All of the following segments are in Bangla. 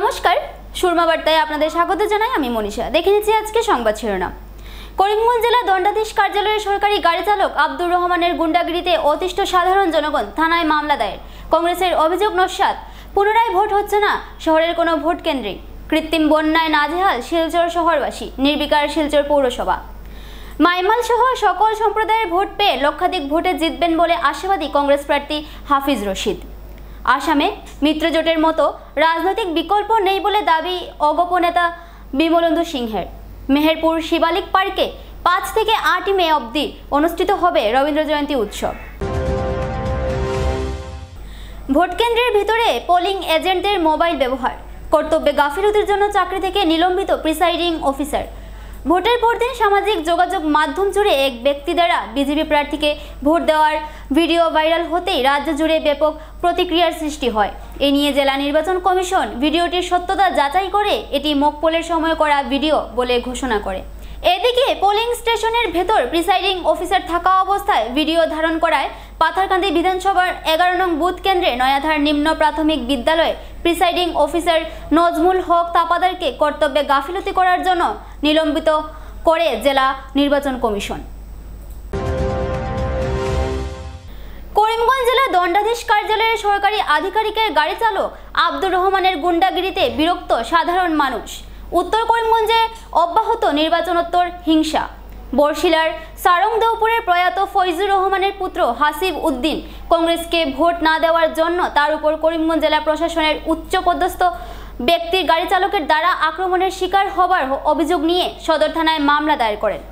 নমস্কার, সুরমা বার্তায় আপনাদের স্বাগত জানাই। আমি মনীষা। দেখে নিচ্ছি আজকে সংবাদ শিরোনাম। করিমগঞ্জ জেলা দণ্ডাধীশ কার্যালয়ের সরকারি গাড়ি চালক আব্দুর রহমানের গুন্ডাগিরিতে অতিষ্ঠ সাধারণ জনগণ, থানায় মামলা দায়ের। কংগ্রেসের অভিযোগ নস্যাৎ, পুনরায় ভোট হচ্ছে না শহরের কোনো ভোট কেন্দ্রে। কৃত্রিম বন্যায় নাজেহাল শিলচর শহরবাসী, নির্বিকার শিলচর পৌরসভা। মাইমাল সহ সকল সম্প্রদায়ের ভোট পেয়ে লক্ষাধিক ভোটে জিতবেন বলে আশাবাদী কংগ্রেস প্রার্থী হাফিজ রশিদ। আসামে মিত্রজোটের মতো রাজনৈতিক বিকল্প নেই বলে দাবি অগপ নেতা বিমলেন্দু সিংহের। মেহেরপুর শিবালিক পার্কে 5 থেকে 8 মে অবধি অনুষ্ঠিত হবে রবীন্দ্র জয়ন্তী উৎসব। ভোট কেন্দ্রের ভিতরে পোলিং এজেন্টদের মোবাইল ব্যবহার, কর্তব্যে গাফিলতির জন্য চাকরি থেকে নিলম্বিত প্রিসাইডিং অফিসার। ভোটের পরদিন সামাজিক যোগাযোগ মাধ্যম জুড়ে এক ব্যক্তি দ্বারা বিজেপি প্রার্থীকে ভোট দেওয়ার ভিডিও ভাইরাল হতেই রাজ্য জুড়ে ব্যাপক প্রতিক্রিয়ার সৃষ্টি হয়। এ নিয়ে জেলা নির্বাচন কমিশন ভিডিওটির সত্যতা যাচাই করে এটি মকপলের সময় করা ভিডিও বলে ঘোষণা করে। এদিকে পোলিং স্টেশনের ভেতর প্রিসাইডিং অফিসার থাকা অবস্থায় ভিডিও ধারণ করায় পাথারকান্দি বিধানসভার 11 নং বুথ কেন্দ্রে নয়াধার নিম্ন প্রাথমিক বিদ্যালয়ে প্রিসাইডিং অফিসার নজমুল হক তাপাদারকে কর্তব্যে গাফিলতি করার জন্য নিলম্বিত করে জেলা নির্বাচন কমিশন। করিমগঞ্জ জেলা দণ্ডাধীশ কার্যালয়ের সরকারি আধিকারিকের গাড়ি চালক আব্দুর রহমানের গুন্ডাগিরিতে বিরক্ত সাধারণ মানুষ। উত্তর করিমগঞ্জে অব্যাহত নির্বাচনোত্তর হিংসা। বরশিলার সারংদেওপুরের প্রয়াত ফৈজুর রহমানের পুত্র হাসিব উদ্দিন কংগ্রেসকে ভোট না দেওয়ার জন্য তার উপর করিমগঞ্জ জেলা প্রশাসনের উচ্চপদস্থ ব্যক্তির গাড়ি চালকের দ্বারা আক্রমণের শিকার হবার অভিযোগ নিয়ে সদর থানায় মামলা দায়ের করেন।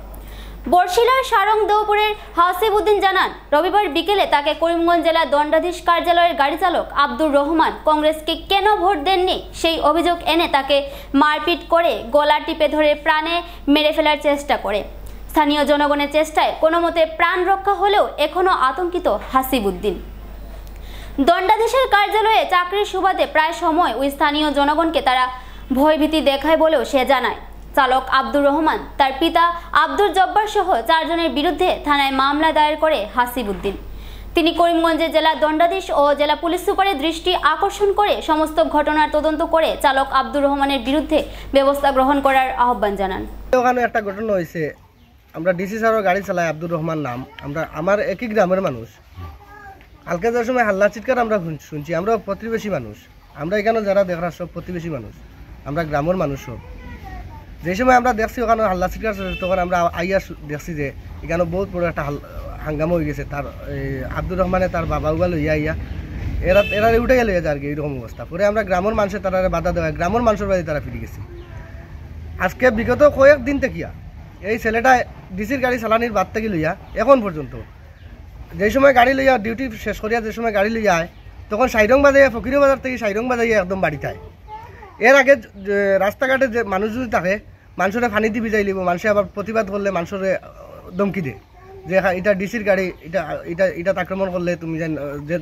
বরশিলার সারংদেওপুরের হাসিব উদ্দিন জানান, রবিবার বিকেলে তাকে করিমগঞ্জ জেলা দণ্ডাধীশ কার্যালয়ের গাড়ি চালক আব্দুর রহমান কংগ্রেসকে কেন ভোট দেননি সেই অভিযোগ এনে তাকে মারপিট করে গলা টিপে ধরে প্রাণে মেরে ফেলার চেষ্টা করে। স্থানীয় জনগণের চেষ্টায় কোনো মতে প্রাণ রক্ষা হলেও এখনও আতঙ্কিত হাসিব উদ্দিন। দণ্ডাধীশের কার্যালয়ে চাকরির সুবাদে প্রায় সময় ওই স্থানীয় জনগণকে তারা ভয়ভীতি দেখায় বলেও সে জানায়। চালক আব্দুর রহমান, তার পিতা আব্দুল জব্বার সহ 4 জনের বিরুদ্ধে থানায় মামলা দায়ের করে হাসিব উদ্দিন। তিনি করিমগঞ্জের জেলা দণ্ডাধীশ ও জেলা পুলিশ সুপারের দৃষ্টি আকর্ষণ করে সমস্ত ঘটনার তদন্ত করে চালক আব্দুর রহমানের বিরুদ্ধে ব্যবস্থা গ্রহণ করার আহ্বান জানান। ওখানে একটা ঘটনা হয়েছে, আমরা ডিসি স্যারের গাড়ি চালাই, আব্দুর রহমান নাম, আমার একই গ্রামের মানুষ। কালকে যাওয়ার সময় হাল্লা চিৎকার আমরা শুনছি, আমরা প্রতিবেশী মানুষ, আমরা এখানে যারা দেখার সব প্রতিবেশী মানুষ, আমরা গ্রামের মানুষ সব। যে সময় আমরা দেখছি ওখানে হাল্লা চিৎকার তখন আমরা আইয়া দেখছি যে এখানে বহুত বড় একটা হাঙ্গামা হয়ে গেছে। তার আব্দুর রহমানে তার বাবা উবা লইয়া আইয়া এরা উঠে লইয়া যায় আর কি, এইরকম অবস্থা। পরে আমরা গ্রামের মানুষের তারা বাধা দেওয়া, গ্রামের মানুষের বাড়ি তারা ফিরে গেছে। আজকে বিগত কয়েকদিন থেকিয়া এই ছেলেটা ডিসির গাড়ি চালানির বাদ থেকে লইয়া এখন পর্যন্ত যে সময় গাড়ি লইয়া ডিউটি শেষ করিয়া যে সময় গাড়ি লইয়া আয় তখন সাইরং বাজাইয়া, ফকির বাজার থেকে সাইরং বাজাইয়া একদম বাড়িতে আয়। এর আগে রাস্তাঘাটে যে মানুষ যদি থাকে মানুষের পানি দিয়ে ভিজাই লিব, মানুষে আবার প্রতিবাদ করলে মানুষের ধমকি দেয় যে এটা ডিসির গাড়ি, এটা আক্রমণ করলে তুমি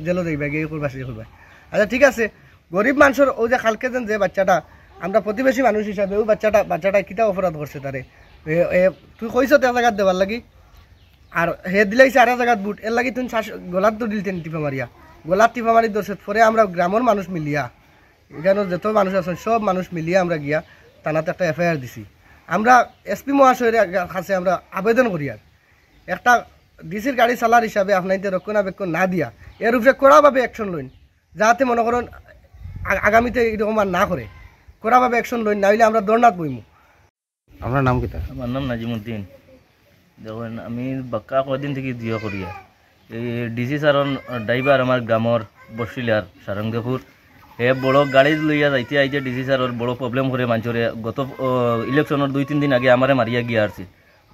জেলও যাইবা, গিয়ে করবা, সে করবা। আচ্ছা ঠিক আছে, গরিব মানুষের ও যে কালকে যে বাচ্চাটা, আমরা প্রতিবেশী মানুষ হিসাবে ওই বাচ্চাটা কিতা অপরাধ করছে তারে তুই কইস তো এক জায়গাত দেওয়ার লাগি, আর হে দিলাইছে আর এক জায়গাত বুট, এর লাগি তুই গোলাত তো দিলতেন টিপা মারিয়া, গোলাত টিপা মারি দর্শক। পরে আমরা গ্রামের মানুষ মিলিয়া, এখানে যত মানুষ আছেন সব মানুষ মিলিয়া আমরা গিয়া থানাতে একটা এফআইআর দিছি। আমরা এসপি মহাশয়ের কাছে আমরা আবেদন করি আর একটা ডিসির গাড়ি চালার হিসাবে আপনাদের রক্ষণাবেক্ষণ না দিয়া এর উপরে কড়াভাবে অ্যাকশন লইন, যাতে মনে করেন আগামীতে এরকম আর না করে কড়াভাবে অ্যাকশন লইন, না হইলে আমরা দণ্ডাত বইমু। আপনার নাম কি? আমার নাম নাজিমুদ্দিন। দেখুন, আমি বাক্কা কদিন থেকে জিও করিয়া এই ডিসি সারন ড্রাইভার আমার গ্রামের বসিলার সারংদেপুর, হে বড় গাড়ি লইয়া যাইতে আইতে ডিসি সারর বড় প্রবলেম করে মানুষরে। গত ইলেকশনের 2-3 দিন আগে আমারে মারিয়া গিয়া আসছি।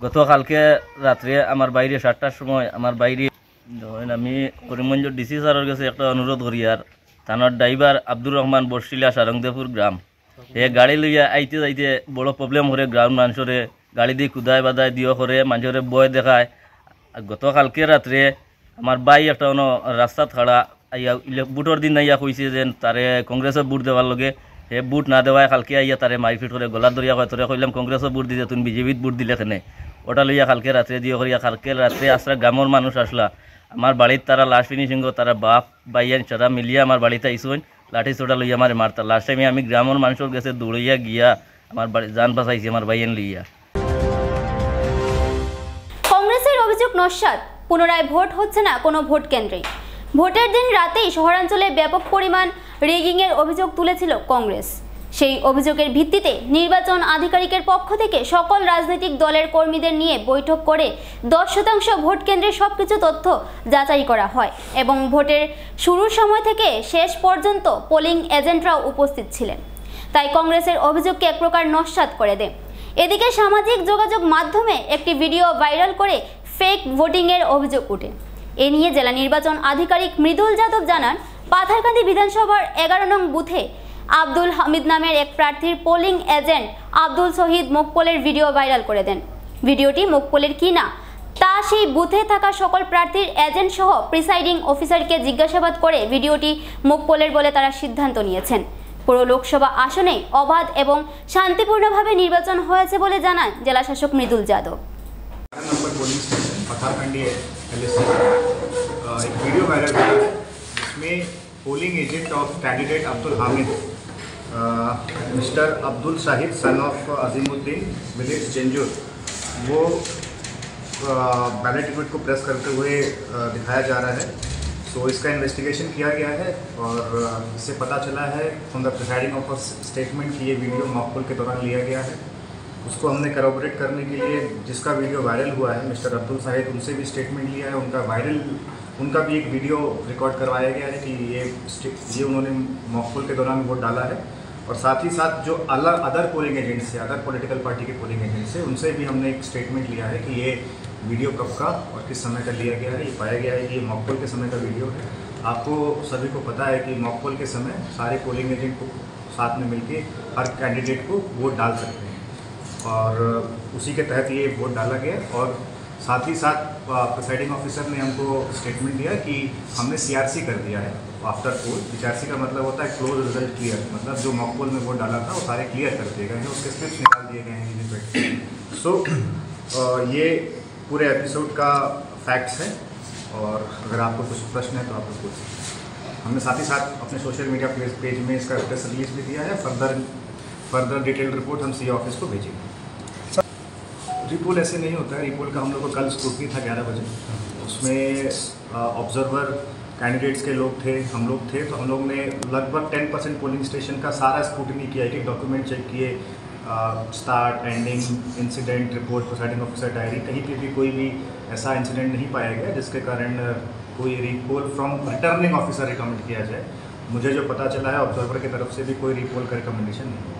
গতকালকে রাত্রে আমার বাইরে 7টার সময় আমার বাইরে আমি করিমগঞ্জ ডিসি সারর কাছে একটা অনুরোধ করি, আর থানার ড্রাইভার আব্দুর রহমান বসিলা সারংদেপুর গ্রাম, হে গাড়ি লইয়া আইতে যাইতে বড় প্রবলেম করে গ্রাম মানুষরে গাড়ি দিয়ে কুদায় বাদায় দিও করে মানুষরে বয় দেখায়। গতকালকে রাত্রে আমার বাই একটা রাস্তা ছাড়া আইয়া বুটর দিন আইয়া কইছে যে তারে কংগ্রেসের বুট দেওয়ার লগে, হে বুট না দেওয়ায় কালকে আইয়া তারে মারপিট করে গলা ধরিয়া কয় তোরে কইলাম কংগ্রেসের বুট দিতে তুমি বিজেপিত বুট দিলে কেনে, ওটা লইয়া কালকে রাত্রে দিয়ে করিয়া কালকে রাত্রে আসরা গ্রামের মানুষ আসলা আমার বাড়ির, তারা লাস্ট ফিনিশিং তারা বাপ বাইয়ান সারা মিলিয়া আমার বাড়িতে আইসুন। লাঠি ছোটা লইয়া আমার মারতা। লাস্ট টাইমে আমি গ্রামের মানুষের কাছে দৌড়াইয়া গিয়া আমার বাড়ি জান বাঁচাইছি আমার ভাইয়েন লইয়া। কংগ্রেসের অভিযোগ নস্যাৎ, পুনরায় ভোট হচ্ছে না কোনো ভোট কেন্দ্রে। ভোটের দিন রাতেই শহরাঞ্চলে ব্যাপক পরিমাণ রেগিংয়ের অভিযোগ তুলেছিল কংগ্রেস। সেই অভিযোগের ভিত্তিতে নির্বাচন আধিকারিকের পক্ষ থেকে সকল রাজনৈতিক দলের কর্মীদের নিয়ে বৈঠক করে 10% ভোট কেন্দ্রের সবকিছু তথ্য যাচাই করা হয় এবং ভোটের শুরুর সময় থেকে শেষ পর্যন্ত পোলিং এজেন্টরাও উপস্থিত ছিলেন। তাই কংগ্রেসের অভিযোগকে এক প্রকার নস্যাৎ করে দেয়। এদিকে সামাজিক যোগাযোগ মাধ্যমে একটি ভিডিও ভাইরাল করে ফেক ভোটিংয়ের অভিযোগ ওঠে। এ নিয়ে জেলা নির্বাচন আধিকারিক মৃদুল যাদব জানান, পাথারকান্দি বিধানসভার 11 নং বুথে আব্দুল হামিদ নামের এক প্রার্থীর পোলিং এজেন্ট আব্দুল শহীদ মকপলের ভিডিও ভাইরাল করে দেন। ভিডিওটি মকপলের কিনা তা সেই বুথে থাকা সকল প্রার্থীর এজেন্ট সহ প্রিসাইডিং অফিসারকে জিজ্ঞাসাবাদ করে ভিডিওটি মকপলের বলে তারা সিদ্ধান্ত নিয়েছেন। পুরো লোকসভা আসনে অবাধ এবং শান্তিপূর্ণভাবে নির্বাচন হয়েছে বলে জানান জেলা শাসক মৃদুল যাদব। एक वीडियो वायरल हुआ है जिसमें polling agent of candidate Abdul Hamid mister Abdul Shahid son of Azimuddin village Chenjur वो बैलेट यूनिट को प्रेस करते हुए दिखाया जा रहा है। सो इसका इन्वेस्टिगेशन किया गया है और इससे पता चला है from the presiding officer statement कि ये वीडियो मॉकपोल के दौरान लिया गया है। उसको हमने करॉबोरेट करने के लिए जिसका वीडियो वायरल हुआ है मिस्टर अब्दुल शाहिद, उनसे भी स्टेटमेंट लिया है। उनका भी एक वीडियो रिकॉर्ड करवाया गया है कि ये उन्होंने मॉकपोल के दौरान वोट डाला है। और साथ ही साथ जो अदर पोलिंग एजेंट्स है, अदर पॉलिटिकल पार्टी के पोलिंग एजेंट्स है, उनसे भी हमने एक स्टेटमेंट लिया है कि ये वीडियो कब का और किस समय का लिया गया है। ये पाया गया है कि ये मॉकपोल के समय का वीडियो है। आपको सभी को पता है कि मॉकपोल के समय सारे पोलिंग एजेंट को साथ में मिलकर हर कैंडिडेट को वोट डाल सकते हैं और उसी के तहत ये वोट डाला गया। और साथ ही साथ प्रिसाइडिंग ऑफिसर ने हमको स्टेटमेंट दिया कि हमने सीआरसी कर दिया है आफ्टर पोल। सीआरसी का मतलब होता है क्लोज रिजल्ट क्लियर, मतलब जो मॉक पोल में वोट डाला था वो सारे क्लियर कर दिए गए हैं, उसके स्लिप्स निकाल दिए गए हैं। सो ये पूरे एपिसोड का फैक्ट्स है और अगर आपको कुछ प्रश्न है तो आप पूछ सकते हैं। हमने साथ ही साथ अपने सोशल मीडिया पेज में इसका प्रेस रिलीज भी दिया है। फर्दर डिटेल्ड रिपोर्ट हम सीए ऑफिस को भेजेंगे। रिपोल ऐसे नहीं होता है। रिपोल का हम लोग को कल स्क्रूटनी था 11 बजे, उसमें ऑब्जर्वर कैंडिडेट्स के लोग थे, हम लोग थे। तो हम लोग ने लगभग 10% पोलिंग स्टेशन का सारा स्क्रूटनी किया, एक डॉक्यूमेंट चेक किए, start ending incident report presiding officer diary, कहीं पे भी कोई भी ऐसा इंसिडेंट नहीं पाया गया जिसके कारण कोई repoll from returning officer recommend किया जाए। मुझे जो पता चला है ऑब्जर्वर की तरफ से भी कोई रिपोल का रिकमेंडेशन नहीं।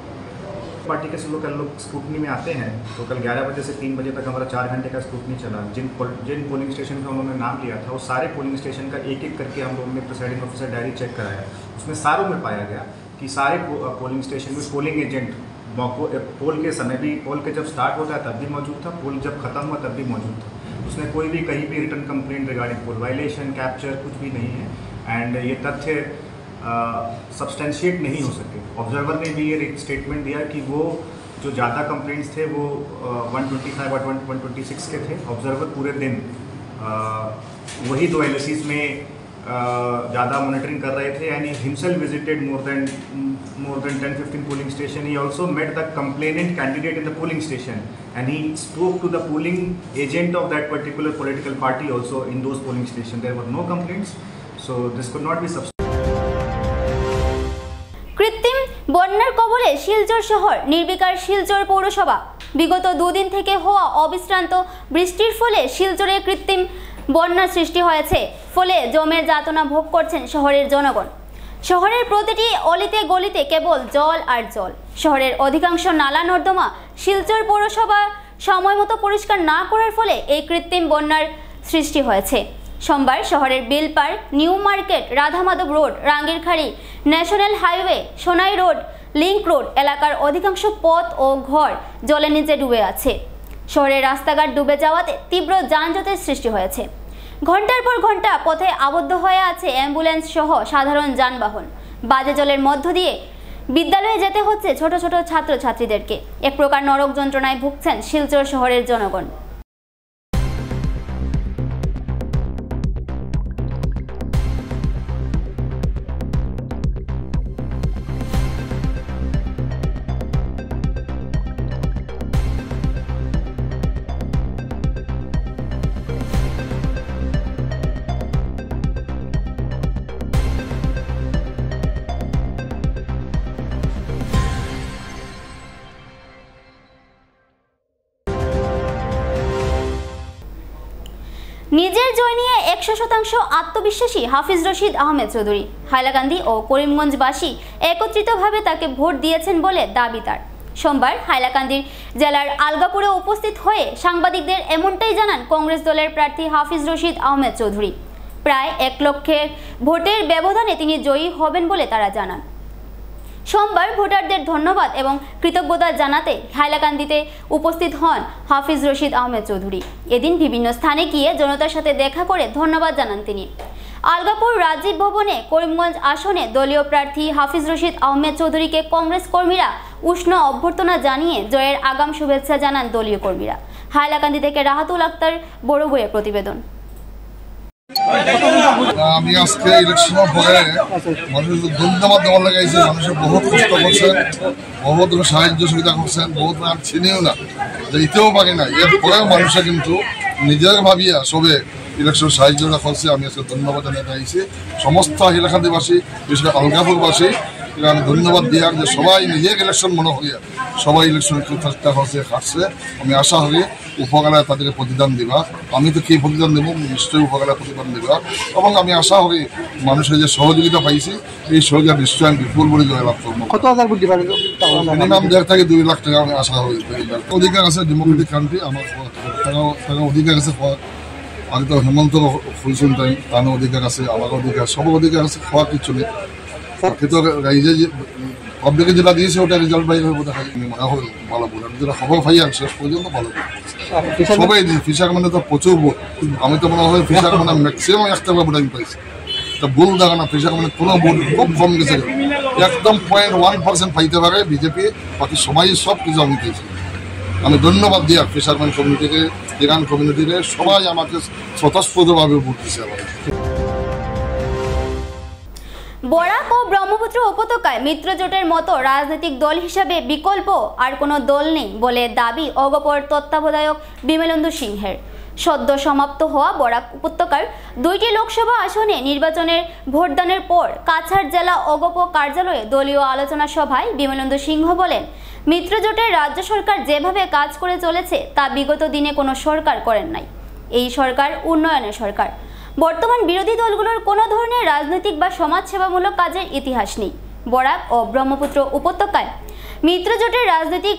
पार्टी के सब लोग कल लोग स्क्रूटनी में आते हैं तो कल 11 बजे से 3 बजे तक हमारा 4 घंटे का स्क्रूटनी चला। जिन पोलिंग स्टेशन का उन्होंने नाम लिया था वो सारे पोलिंग स्टेशन का एक एक करके हम लोगों ने प्रिसाइडिंग ऑफिसर डायरी चेक कराया। उसमें सारों में पाया गया कि सारे पोलिंग स्टेशन में पोलिंग एजेंट पोल के समय भी, पोल के जब स्टार्ट होता है तब भी मौजूद था, पोल जब खत्म हुआ तब भी मौजूद था। उसने कोई भी कहीं भी रिटर्न कंप्लेंट रिगार्डिंग पोल वायलेशन कैप्चर कुछ भी नहीं है। एंड ये तथ्य सब्सटेंशिएट नहीं हो सके। ऑब्जर्वर ने भी ये स्टेटमेंट दिया कि वो जो ज़्यादा कंप्लेंट्स थे वो 125 और 126 के थे। ऑब्जर्वर पूरे दिन वही 2 LSCs में ज़्यादा मॉनिटरिंग कर रहे थे and he himself visited more than 10-15 polling station. He also met the complainant candidate in the polling station and he spoke to the polling agent of that particular political party also in those polling station. There were no complaints, so this could not be কৃত্রিম বন্যার কবলে শিলচর শহর নির্বিকার। শিলচর পৌরসভা বিগত 2 দিন থেকে হওয়া অবিশ্রান্ত বৃষ্টির ফলে শিলচরে কৃত্রিম বন্যার সৃষ্টি হয়েছে, ফলে জমের যাতনা ভোগ করছেন শহরের জনগণ। শহরের প্রতিটি অলিতে গলিতে কেবল জল আর জল। শহরের অধিকাংশ নালা নর্দমা শিলচর পৌরসভা সময়মতো পরিষ্কার না করার ফলে এই কৃত্রিম বন্যার সৃষ্টি হয়েছে। সোমবার শহরের Bilpar, new market, Radha Madhab road, Rangirkhari, national highway, Sonai road, link road এলাকার অধিকাংশ পথ ও ঘর জলের নিচে ডুবে আছে। শহরের রাস্তাঘাট ডুবে যাওয়াতে তীব্র যানজটের সৃষ্টি হয়েছে। ঘন্টার পর ঘন্টা পথে আবদ্ধ হয়ে আছে অ্যাম্বুলেন্স সহ সাধারণ যানবাহন। বাজে জলের মধ্য দিয়ে বিদ্যালয়ে যেতে হচ্ছে ছোট ছোট ছাত্রছাত্রীদেরকে। এক প্রকার নরক যন্ত্রণায় ভুগছেন শিলচর শহরের জনগণ। নিজের জয় নিয়ে 100% আত্মবিশ্বাসী হাফিজ রশিদ আহমেদ চৌধুরী। হাইলাকান্দি ও করিমগঞ্জবাসী একত্রিতভাবে তাকে ভোট দিয়েছেন বলে দাবি তার। সোমবার হাইলাকান্দির জেলার আলগাপুরে উপস্থিত হয়ে সাংবাদিকদের এমনটাই জানান কংগ্রেস দলের প্রার্থী হাফিজ রশিদ আহমেদ চৌধুরী। প্রায় 1 লক্ষের ভোটের ব্যবধানে তিনি জয়ী হবেন বলে তারা জানান। সোমবার ভোটারদের ধন্যবাদ এবং কৃতজ্ঞতা জানাতে হাইলাকান্দিতে উপস্থিত হন হাফিজ রশিদ আহমেদ চৌধুরী। এদিন বিভিন্ন স্থানে গিয়ে জনতার সাথে দেখা করে ধন্যবাদ জানান তিনি। আলগাপুর রাজীব ভবনে করিমগঞ্জ আসনে দলীয় প্রার্থী হাফিজ রশিদ আহমেদ চৌধুরীকে কংগ্রেস কর্মীরা উষ্ণ অভ্যর্থনা জানিয়ে জয়ের আগাম শুভেচ্ছা জানান দলীয় কর্মীরা। হাইলাকান্দি থেকে রাহাতুল আক্তার বড় বইয়ের প্রতিবেদন। আমি আজকে ইলেকশনের পরে মানুষের ধন্যবাদ দেওয়ার লাগাইছি। মানুষের বহুত কষ্ট করছেন, বহুত সাহায্য সুবিধা করছেন, বহুত আমি চিনিও না যে ইতেও পারি না। এরপরেও মানুষের কিন্তু নিজের ভাবিয়া সবে ইলেকশন সাহায্যটা করছে। আমি আজকে ধন্যবাদ জানাতে আইছি সমস্ত হাইলাকান্দিবাসী, বিশেষ করে আলগাপুরবাসী। আমি ধন্যবাদ দিয়া যে সবাই নিজের ইলেকশন মনে করিয়া সবাই ইলেকশনের চেষ্টা করছে, খাটছে। আমি আশা করি উপকারে তাদেরকে প্রতিদান দিবা। আমি তো কি প্রতিদান দেবো, নিশ্চয়ই উপকারে প্রতিদান দিবা। এবং আমি আশা করি মানুষের যে সহযোগিতা পাইছি এই সহযোগিতা নিশ্চয়ই আমি বিপুল বলে জয়লাভ করবো। কত হাজার ভোট দিবার মিনিমাম 1.5 থেকে 2 লাখ টাকা আমি আশা করি। অধিকার আছে ডেমোক্রেটিক কান্ট্রি, আমার টাকা অধিকার আছে। আগে তো হেমন্ত ফুলসুন টাইম, তার অধিকার আছে, আমার অধিকার, সব অধিকার আছে। খাওয়া কিছু নেই কিন্তু রাইজে যে পাবলিকে যেটা দিয়েছে ওটা রেজাল্ট বাইরে হবে দেখা যায়। মনে হয় ভালো বলে আমি যেটা খবর পাই আর শেষ পর্যন্ত ভালো সবাই দিই। ফিশার মানে তো প্রচুর ভোট। আমি তো মনে হয় ফিশার মানে ম্যাক্সিমাম 1 টাকা ভোট আমি পাইছি। তা ভুল দেখা না, ফিশার মানে কোনো ভোট খুব কম গেছে, একদম 0.1% পাইতে পারে বিজেপি, বাকি সবাই সব কিছু আমি পেয়েছি। আমি ধন্যবাদ দিই ফিশারম্যান কমিটিকে, ইরান কমিউনিটিকে, সবাই আমাকে স্বতঃস্ফূর্তভাবে ভোট দিচ্ছে। আমার বরাক ও ব্রহ্মপুত্র উপত্যকায় মিত্রজোটের মতো রাজনৈতিক দল হিসাবে বিকল্প আর কোনো দল নেই বলে দাবি অগপর তত্ত্বাবধায়ক বিমলেন্দু সিংহের। সদ্য সমাপ্ত হওয়া বরাক উপত্যকার 2টি লোকসভা আসনে নির্বাচনের ভোটদানের পর কাছাড় জেলা অগপ কার্যালয়ে দলীয় আলোচনা সভায় বিমলেন্দু সিংহ বলেন, মিত্রজোটের রাজ্য সরকার যেভাবে কাজ করে চলেছে তা বিগত দিনে কোনো সরকার করেন নাই। এই সরকার উন্নয়নের সরকার। বর্তমান বিরোধী দলগুলোর কোনো ধরনের রাজনৈতিক বা সমাজসেবামূলক কাজের ইতিহাস নেই। বরাক ও ব্রহ্মপুত্র উপত্যকায় মিত্রজোটের রাজনৈতিক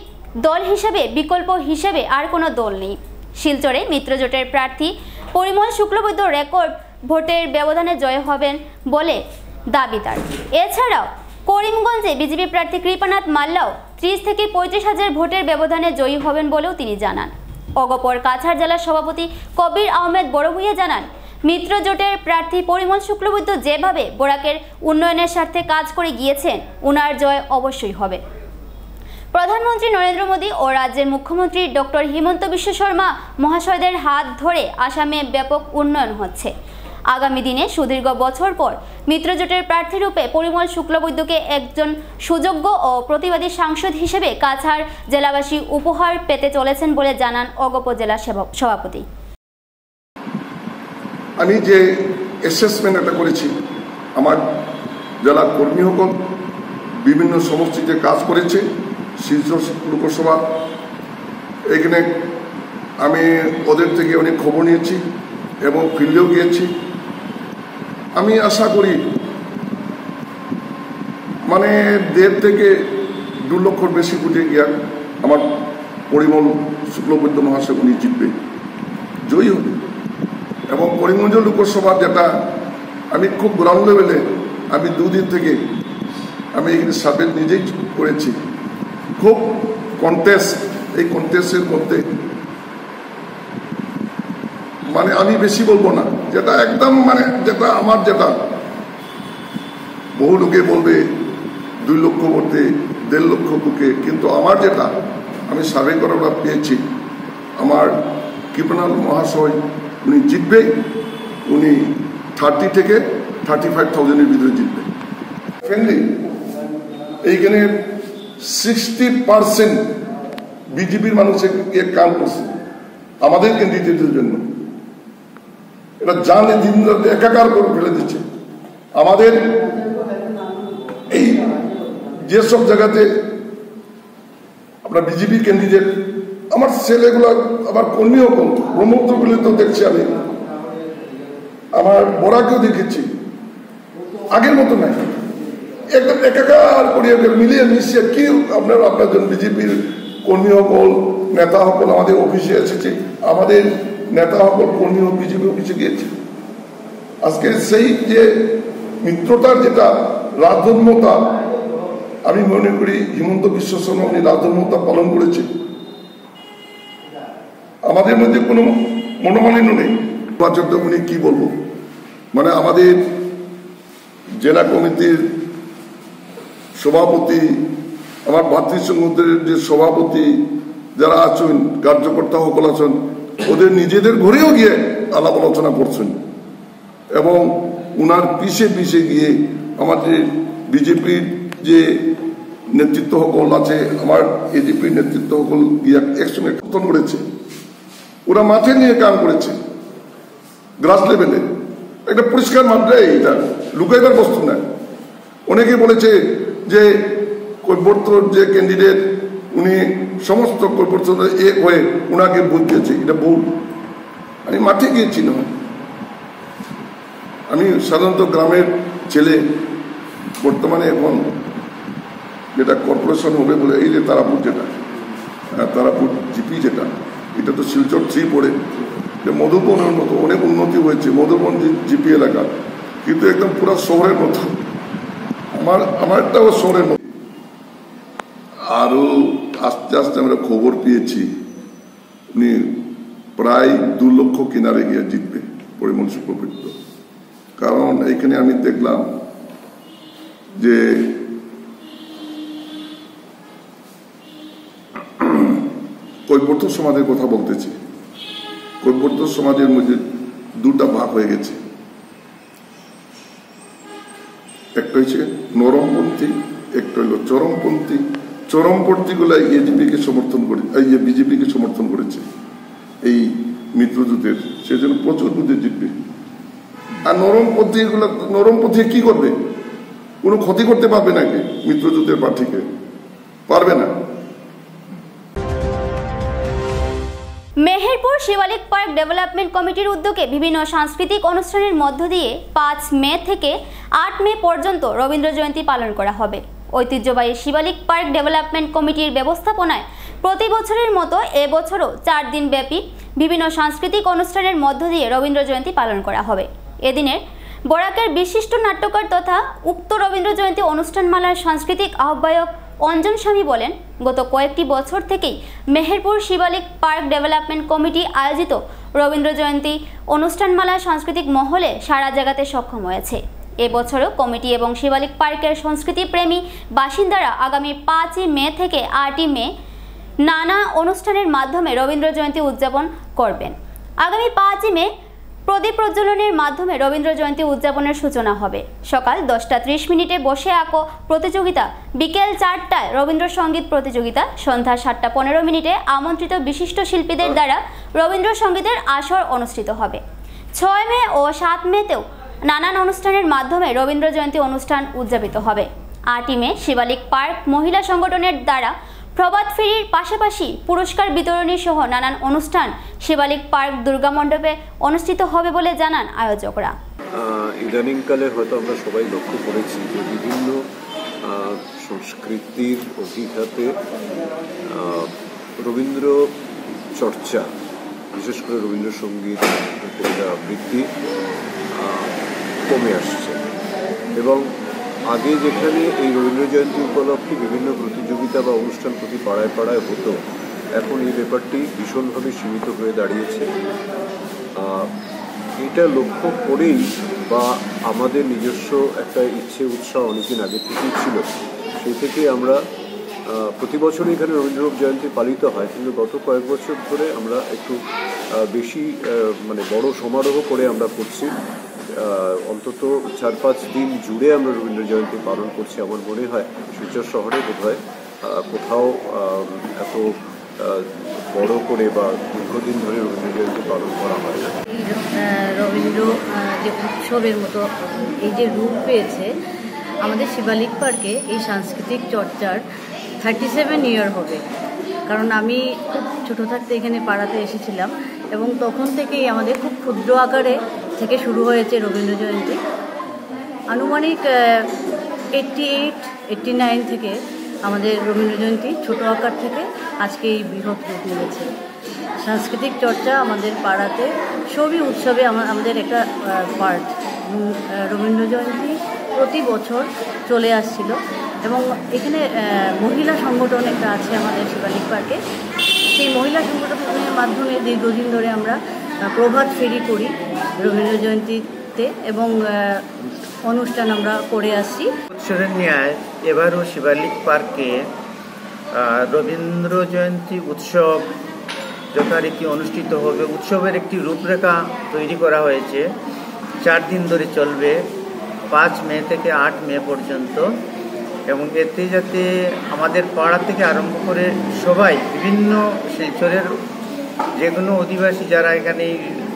দল হিসেবে বিকল্প হিসেবে আর কোনো দল নেই। শিলচরে মিত্রজোটের প্রার্থী পরিমল শুক্লবৈদ্য রেকর্ড ভোটের ব্যবধানে জয় হবেন বলে দাবি তার। এছাড়াও করিমগঞ্জে বিজেপি প্রার্থী কৃপানাথ মাল্লাও 30 থেকে 35 হাজার ভোটের ব্যবধানে জয়ী হবেন বলেও তিনি জানান। অগপর কাছাড় জেলার সভাপতি কবির আহমেদ বড়ভূঁইয়া জানান, মিত্রজোটের প্রার্থী পরিমল শুক্লবৈদ্য যেভাবে বরাকের উন্নয়নের স্বার্থে কাজ করে গিয়েছেন, উনার জয় অবশ্যই হবে। প্রধানমন্ত্রী নরেন্দ্র মোদী ও রাজ্যের মুখ্যমন্ত্রী ডক্টর হিমন্ত বিশ্ব শর্মা মহাশয়দের হাত ধরে আসামে ব্যাপক উন্নয়ন হচ্ছে। আগামী দিনে সুদীর্ঘ বছর পর মিত্রজোটের প্রার্থীরূপে পরিমল শুক্লবৈদ্যকে একজন সুযোগ্য ও প্রতিবাদী সাংসদ হিসেবে কাছাড় জেলাবাসী উপহার পেতে চলেছেন বলে জানান অগপ জেলা সভাপতি। আমি যে অ্যাসেসমেন্ট এটা করেছি, আমার জেলার কর্মী সকল বিভিন্ন সমষ্টিতে কাজ করেছে। শিলচর লোকসভা এখানে আমি ওদের থেকে অনেক খবর নিয়েছি এবং ফিল্ডেও গিয়েছি। আমি আশা করি মানে 1.5 থেকে 2 লক্ষর বেশি ভোটে গিয়া আমার পরিমল শুক্লবৈদ্য মহাশয় উনি জিতবে, জয়ী হবে। এবং করিমগঞ্জ লোকসভা যেটা আমি খুব গ্রাউন্ড লেভেলে আমি 2 দিন থেকে আমি এখানে সার্ভে নিজেই করেছি। খুব কন্টেস্ট, এই কন্টেস্টের মধ্যে মানে আমি বেশি বলবো না, যেটা একদম মানে যেটা আমার যেটা বহু লোকে বলবে 2 লক্ষ ভোটে 1.5 লক্ষ বুকে, কিন্তু আমার যেটা আমি সার্ভে করাটা পেয়েছি, আমার কৃপানাথ মহাশয় উনি জিতবে। উনি 30 থেকে 35,000-এর ভিতরে জিতবে। ফ্রেন্ডলি এইখানে 60% বিজেপির মানুষের কাম করছে আমাদের ক্যান্ডিডেটের জন্য। এটা জানে দিন একাকার করে ফেলে দিচ্ছে। আমাদের এই যেসব জায়গাতে আপনার বিজেপি ক্যান্ডিডেট, আমার ছেলেগুলো আবার কর্মীও কম, ব্রহ্মপুত্রগুলি তো দেখছি আমি আমার বরাকেও দেখেছি, আগের মতো নাই, একদম একাকার করিয়া মিলিয়ে মিশিয়ে কি আপনার জন্য বিজেপির কর্মী সকল নেতা সকল আমাদের অফিসে এসেছে, আমাদের নেতা সকল কর্মী বিজেপি অফিসে গিয়েছে। আজকে সেই যে মিত্রতার যেটা রাজধর্মতা, আমি মনে করি হিমন্ত বিশ্ব শর্মা উনি রাজধর্মতা পালন করেছে। আমাদের মধ্যে কোনো মনোমালিন্য নেই। উনি কি বলবো, মানে আমাদের জেলা কমিটির সভাপতি, আমার ভাতৃসংঘের যে সভাপতি যারা আছেন, কার্যকর্তা সকল আছেন, ওদের নিজেদের ঘরেও গিয়ে আলাপ আলোচনা করছেন এবং উনার পিছে পিছে গিয়ে আমাদের বিজেপির যে নেতৃত্ব সকল আছে, আমার এজিপির নেতৃত্ব সকল গিয়ে একসঙ্গে কথন করেছে। ওরা মাঠে নিয়ে কাম করেছে, গ্রাস লেভেলে একটা পরিষ্কার মাত্রায়, এটা লুকাইবার বস্তু না। অনেকে বলেছে যে কৈবর্তর যে ক্যান্ডিডেট উনি সমস্ত কৈবর্তন এক হয়ে উনাকে ভোট দিয়েছে, এটা ভুল। আমি মাঠে গিয়েছি না, আমি সাধারণত গ্রামের ছেলে, বর্তমানে এখন যেটা কর্পোরেশন হবে বলে এই যে তারাপুর, যেটা তারাপুর জিপি, যেটা এটা তো শিলচর 3 পড়ে, যে মধুবনের মতো অনেক উন্নতি হয়েছে মধুবন জিপি এলাকা, কিন্তু একদম পুরো শহরের মতো, আমারটাও শহরের মতো। আরো আস্তে আস্তে আমরা খবর পেয়েছি উনি প্রায় 2 লক্ষ কিনারে গিয়ে জিতবে পরিমল শুক্লবৈদ্য। কারণ এইখানে আমি দেখলাম যে কৈবর্ত সমাজের কথা বলতেছি, কৈবর্ত সমাজের মধ্যে 2টা ভাগ হয়ে গেছে, একটা হচ্ছে নরমপন্থী, একটা হলো চরমপন্থী। চরমপন্থী গুলা এজিপিকে সমর্থন করে, এই যে বিজেপিকে সমর্থন করেছে এই মিত্রজোটের, সেজন্য প্রচুর বুঝে জিতবে। আর নরমপন্থী কি করবে? কোনো ক্ষতি করতে পারবে নাকি মিত্রজোটের প্রার্থীকে? পারবে না। মেহেরপুর শিবালিক পার্ক ডেভেলপমেন্ট কমিটির উদ্যোগে বিভিন্ন সাংস্কৃতিক অনুষ্ঠানের মধ্য দিয়ে 5 মে থেকে 8 মে পর্যন্ত রবীন্দ্র জয়ন্তী পালন করা হবে। ঐতিহ্যবাহী শিবালিক পার্ক ডেভেলপমেন্ট কমিটির ব্যবস্থাপনায় প্রতি বছরের মতো এবছরও 4 দিন ব্যাপী বিভিন্ন সাংস্কৃতিক অনুষ্ঠানের মধ্য দিয়ে রবীন্দ্র জয়ন্তী পালন করা হবে। এদিনের বরাকের বিশিষ্ট নাট্যকার তথা উক্ত রবীন্দ্র জয়ন্তী অনুষ্ঠানমালার সাংস্কৃতিক আহ্বায়ক অঞ্জন স্বামী বলেন, গত কয়েকটি বছর থেকেই Meherpur Shivalik park development committee আয়োজিত রবীন্দ্র জয়ন্তী অনুষ্ঠানমালা সাংস্কৃতিক মহলে সারা জাগাতে সক্ষম হয়েছে। এবছরও কমিটি এবং শিবালিক পার্কের সংস্কৃতি প্রেমী বাসিন্দারা আগামী 5 মে থেকে 8 মে নানা অনুষ্ঠানের মাধ্যমে রবীন্দ্র জয়ন্তী উদযাপন করবেন। আগামী 5 মে প্রদীপ প্রজ্বলনের মাধ্যমে রবীন্দ্র জয়ন্তী উদযাপনের সূচনা হবে। সকাল 10:30 বসে আঁকো প্রতিযোগিতা, বিকেল 4টায় রবীন্দ্রসঙ্গীত প্রতিযোগিতা, সন্ধ্যা 7:15 আমন্ত্রিত বিশিষ্ট শিল্পীদের দ্বারা রবীন্দ্রসঙ্গীতের আসর অনুষ্ঠিত হবে। 6 মে ও 7 মেতেও নানান অনুষ্ঠানের মাধ্যমে রবীন্দ্র জয়ন্তী অনুষ্ঠান উদযাপিত হবে। 8 মে শিবালিক পার্ক মহিলা সংগঠনের দ্বারা প্রভাত ফেরির পাশাপাশি পুরস্কার বিতরণী সহ নানান অনুষ্ঠান শিবালিক পার্ক দুর্গা মণ্ডপে অনুষ্ঠিত হবে বলে জানান আয়োজকরা। ইদানিংকালে হয়তো আমরা সবাই লক্ষ্য করেছি যে বিভিন্ন সংস্কৃতির অভিঘাতে রবীন্দ্র চর্চা, বিশেষ করে রবীন্দ্রসঙ্গীত কবিতা আবৃত্তি কমে আসছে এবং আগে যেখানে এই রবীন্দ্র জয়ন্তী উপলক্ষে বিভিন্ন প্রতিযোগিতা বা অনুষ্ঠান প্রতি পাড়ায় পাড়ায় হতো, এখন এই ব্যাপারটি ভীষণভাবে সীমিত হয়ে দাঁড়িয়েছে। এটা লক্ষ্য করেই বা আমাদের নিজস্ব একটা ইচ্ছে উৎসাহ অনেকদিন আগে থেকেই ছিল, সেই থেকে আমরা প্রতি বছরই এখানে রবীন্দ্র জয়ন্তী পালিত হয়, কিন্তু গত কয়েক বছর ধরে আমরা একটু বেশি বড় সমারোহ করে আমরা করছি। অন্তত 4-5 দিন জুড়ে আমরা রবীন্দ্র জয়ন্তী পালন করছি। আমার মনে হয় শিলচর শহরে বোধহয় কোথাও এত বড় করে বা দীর্ঘদিন ধরে রবীন্দ্র জয়ন্তী পালন করা হয় না। রবীন্দ্র যে উৎসবের মতো এই যে রূপ পেয়েছে, আমাদের শিবালিক পার্কে এই সাংস্কৃতিক চর্চার 37 ইয়ার হবে। কারণ আমি খুব ছোটো থাকতে এখানে পাড়াতে এসেছিলাম এবং তখন থেকেই আমাদের খুব ক্ষুদ্র আকারে থেকে শুরু হয়েছে রবীন্দ্র জয়ন্তী। আনুমানিক 88-89 থেকে আমাদের রবীন্দ্র জয়ন্তী ছোট আকার থেকে আজকে এই বৃহৎ রূপ নিয়েছে। সাংস্কৃতিক চর্চা আমাদের পাড়াতে সবই উৎসবে আমাদের একটা পার্ট। রবীন্দ্র জয়ন্তী প্রতি বছর চলে আসছিল এবং এখানে মহিলা সংগঠন একটা আছে আমাদের শিবালিক পার্কে। সেই মহিলা সংগঠনের মাধ্যমে দীর্ঘদিন ধরে আমরা প্রভাত ফেরি করি রবীন্দ্র জয়ন্তীতে এবং অনুষ্ঠান আমরা করে আসছি। বছরের ন্যায় এবারও শিবালিক পার্কে রবীন্দ্র জয়ন্তী উৎসব যথারীতি অনুষ্ঠিত হবে। উৎসবের একটি রূপরেখা তৈরি করা হয়েছে, 4 দিন ধরে চলবে, 5 মে থেকে 8 মে পর্যন্ত। এবং এতে যাতে আমাদের পাড়া থেকে আরম্ভ করে সবাই, বিভিন্ন শিলচরের যে কোনো অধিবাসী যারা এখানে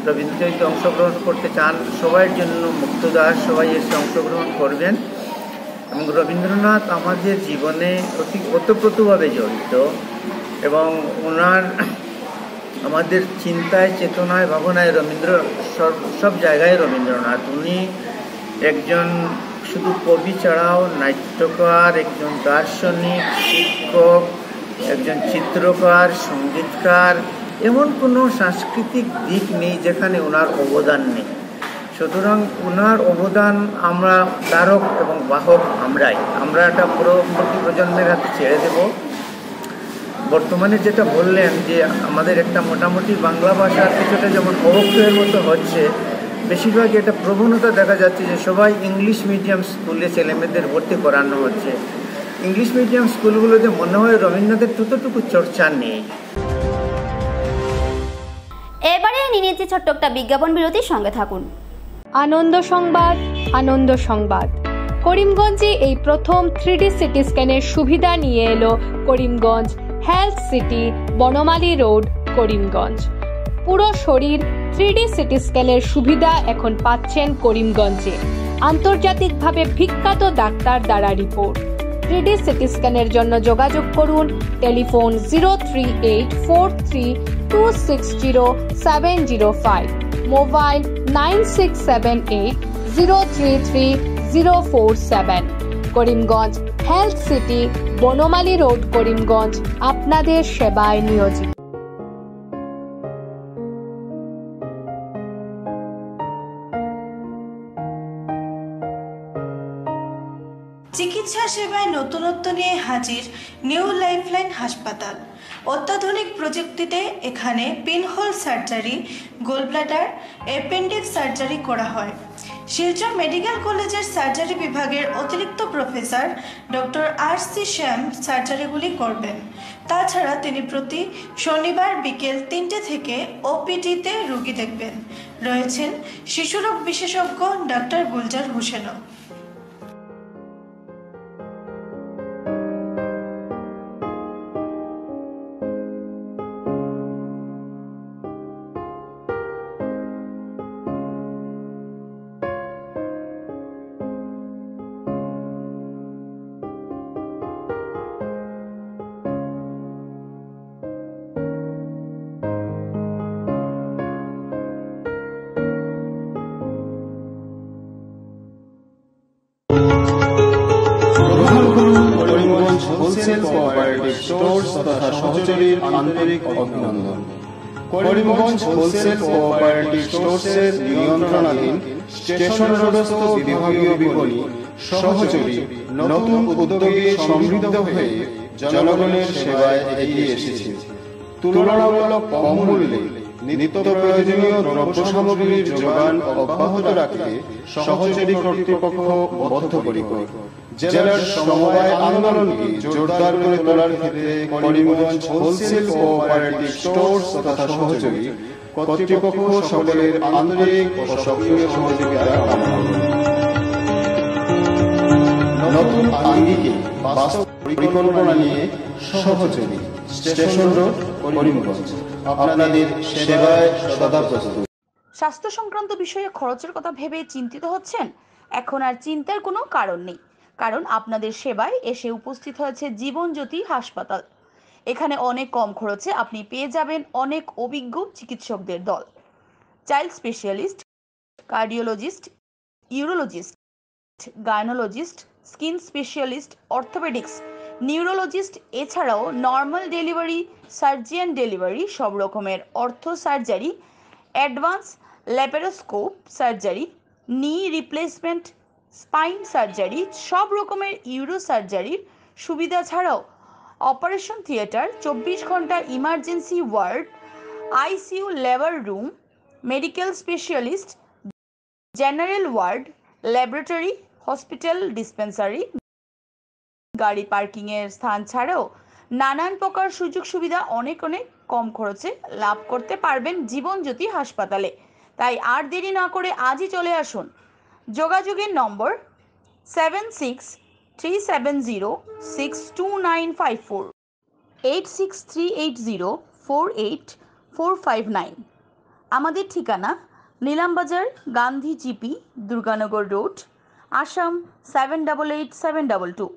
রবীন্দ্র জয়ন্তী অংশগ্রহণ করতে চান, সবার জন্য মুক্তদার, সবাই এসে অংশগ্রহণ করবেন। এবং রবীন্দ্রনাথ আমাদের জীবনে ওতপ্রোতভাবে জড়িত এবং ওনার আমাদের চিন্তায়, চেতনায়, ভাবনায় সব জায়গায় রবীন্দ্রনাথ। উনি একজন শুধু কবি ছাড়াও নাট্যকার, একজন দার্শনিক, শিক্ষক, একজন চিত্রকার, সঙ্গীতকার। এমন কোনো সাংস্কৃতিক দিক নেই যেখানে ওনার অবদান নেই। সুতরাং ওনার অবদান আমরা ধারক এবং বাহক আমরা একটা পরবর্তী প্রজন্মের হাতে ছেড়ে দেব। বর্তমানে যেটা বললেন যে আমাদের একটা মোটামুটি বাংলা ভাষার কিছুটা যেমন অবক্ষয়ের মতো হচ্ছে, বেশিরভাগ এটা প্রবণতা দেখা যাচ্ছে যে সবাই ইংলিশ মিডিয়াম স্কুলে ছেলেমেয়েদের ভর্তি করানো হচ্ছে। ইংলিশ মিডিয়াম স্কুলগুলোতে মনে হয় রবীন্দ্রনাথের ততটুকু চর্চা নেই। এবারে নিয়ে নিচ্ছি ছোট্ট একটা বিজ্ঞাপন বিরতির সঙ্গে থাকুন। আনন্দ সংবাদ। করিমগঞ্জে এই প্রথম 3D সিটি স্ক্যানের সুবিধা নিয়ে এলো Karimganj health city, Banamali road, Karimganj. পুরো শরীর 3D সিটি স্ক্যানের সুবিধা এখন পাচ্ছেন করিমগঞ্জে। আন্তর্জাতিকভাবে বিখ্যাত ডাক্তার দ্বারা রিপোর্ট। 3D সিটি স্ক্যানের জন্য যোগাযোগ করুন telephone 03843260705, mobile 9678033047। Karimganj health city, Banamali road, Karimganj আপনাদের সেবায় নিয়োজিত। চিকিৎসা সেবায় নতুনত্ব নিয়ে হাজির নিউ লাইফলাইন হাসপাতাল। অত্যাধুনিক প্রযুক্তিতে এখানে pinhole surgery, gallbladder, appendix surgery করা হয়। শিলচর মেডিকেল কলেজের সার্জারি বিভাগের অতিরিক্ত প্রফেসর ডক্টর RC শ্যাম সার্জারিগুলি করবেন। তাছাড়া তিনি প্রতি শনিবার বিকেল 3টে থেকে OPD-তে রোগী দেখবেন। রয়েছেন শিশুরোগ বিশেষজ্ঞ ডক্টর গুলজার হোসেনও। হোলসেল কোঅপারেটিভ স্টোর্স তথা সহযোগীর আন্তরিক অভিনন্দন। করিমগঞ্জ হোলসেল কোঅপারেটিভ স্টোর্সের নিয়ন্ত্রণাধীন স্টেশন রোডস্থ বিভাগীয় বিপণী সহযোগী নতুন উদ্যোগে সমৃদ্ধ হয়ে জনগণের সেবায় এগিয়ে এসেছে। তুলনামূলক কম মূল্যে নিত্য প্রয়োজনীয় দ্রব্য সামগ্রীর যোগান অব্যাহত রাখতে সহযোগী কর্তৃপক্ষ বদ্ধপরিকর। জেলার সমবায় আন্দোলনকে জোরদার করে তোলার ক্ষেত্রে করিমগঞ্জ হোলসেল কোঅপারেটিভ স্টোর্স তথা সহযোগী কর্তৃপক্ষ সকলের আন্তরিক ও সক্রিয় সহযোগিতা কামনা করে। নতুন আঙ্গিকে বাস্তব পরিকল্পনা নিয়ে সহযোগী স্টেশন রোড, করিমগঞ্জ আপনাদের সেবায় সদা প্রস্তুত। স্বাস্থ্য সংক্রান্ত বিষয়ে খরচের কথা ভেবে চিন্তিত হচ্ছেন? এখন আর চিন্তার কোনো কারণ নেই, কারণ আপনাদের সেবায় এসে উপস্থিত হয়েছে জীবনজ্যোতি হাসপাতাল। এখানে অনেক কম খরচে আপনি পেয়ে যাবেন অনেক অভিজ্ঞ চিকিৎসকদের দল, child specialist, cardiologist, urologist, gynaecologist, skin specialist, orthopaedics, neurologist, এছাড়াও নর্মাল ডেলিভারি, সার্জিয়ান ডেলিভারি, সব রকমের ortho surgery, advance laparoscope surgery, knee replacement, spine surgery, সব রকমের ইউরো সার্জারির সুবিধা ছাড়াও অপারেশন থিয়েটার, 24 ঘন্টা emergency ward, ICU labour room, medical specialist, general ward, laboratory, hospital dispensary, গাড়ি পার্কিংয়ের স্থান ছাড়াও নানান প্রকার সুযোগ সুবিধা অনেক কম খরচে লাভ করতে পারবেন জীবনজ্যোতি হাসপাতালে। তাই আর দেরি না করে আজই চলে আসুন। যোগাযোগের নম্বর 7637062954, 8638048459। আমাদের ঠিকানা নীলামবাজার, গান্ধী জিপি, দুর্গানগর রোড, আসাম 788722।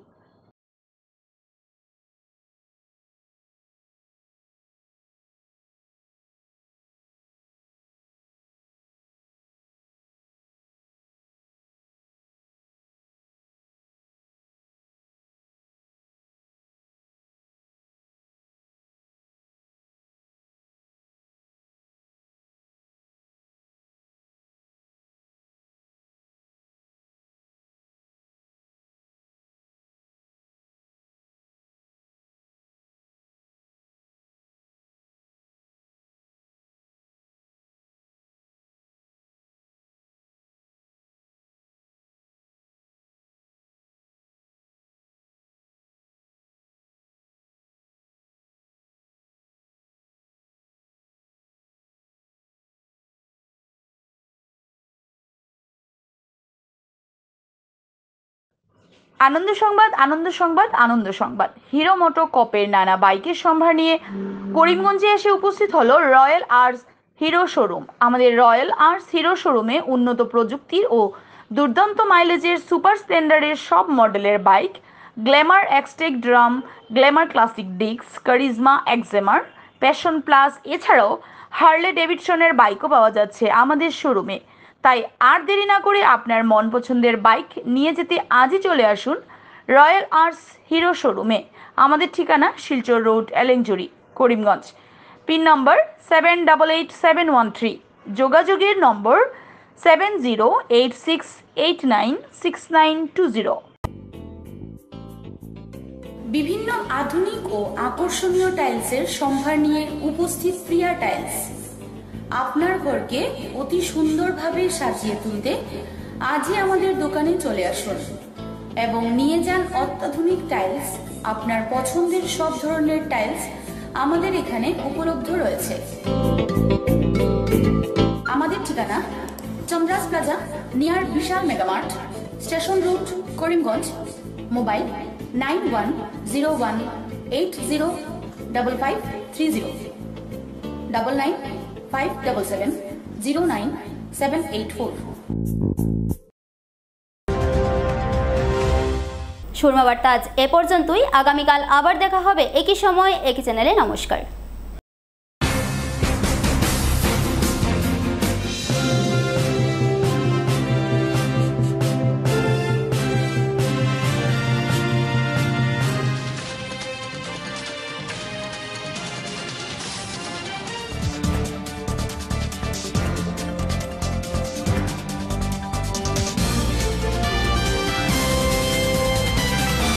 আনন্দ সংবাদ, আনন্দ সংবাদ, আনন্দ সংবাদ। হিরো মোটো কপের নানা বাইকের সম্ভার নিয়ে করিমগঞ্জে এসে উপস্থিত হলো রয়্যাল আর্টস হিরো শোরুম। আমাদের রয়্যাল আর্টস হিরো শোরুমে উন্নত প্রযুক্তির ও দুর্দান্ত মাইলেজের সুপার স্প্লেন্ডারের সব মডেলের bike, Glamour Xtec drum, Glamour classic disc, Karizma XMR, Passion Plus, এছাড়াও হার্লে ডেভিডসনের বাইকও পাওয়া যাচ্ছে আমাদের শোরুমে। তাই আর দেরি না করে আপনার মন পছন্দের বাইক নিয়ে যেতে আজই চলে আসুন রয়্যাল আর্টস হিরো শোরুমে। আমাদের ঠিকানা শিলচর রোড, এলেংজুরি, করিমগঞ্জ। পিন নম্বর 788713। যোগাযোগের নম্বর 7086896920। বিভিন্ন আধুনিক ও আকর্ষণীয় টাইলসের সম্ভার নিয়ে উপস্থিত প্রিয়া টাইলস। আপনার ঘরকে অতি সুন্দরভাবে সাজিয়ে তুলতে আজই আমাদের দোকানে চলে আসুন এবং নিয়ে যান অত্যাধুনিক টাইলস। আপনার পছন্দের সব ধরনের টাইলস আমাদের এখানে উপলব্ধ রয়েছে। আমাদের ঠিকানা Chandras plaza, near Vishal megamart, station road, Karimganj. Mobile 9101805530, 9957709784। Surma Barta আজ এ পর্যন্তই। আগামীকাল আবার দেখা হবে একই সময় একই চ্যানেলে। নমস্কার।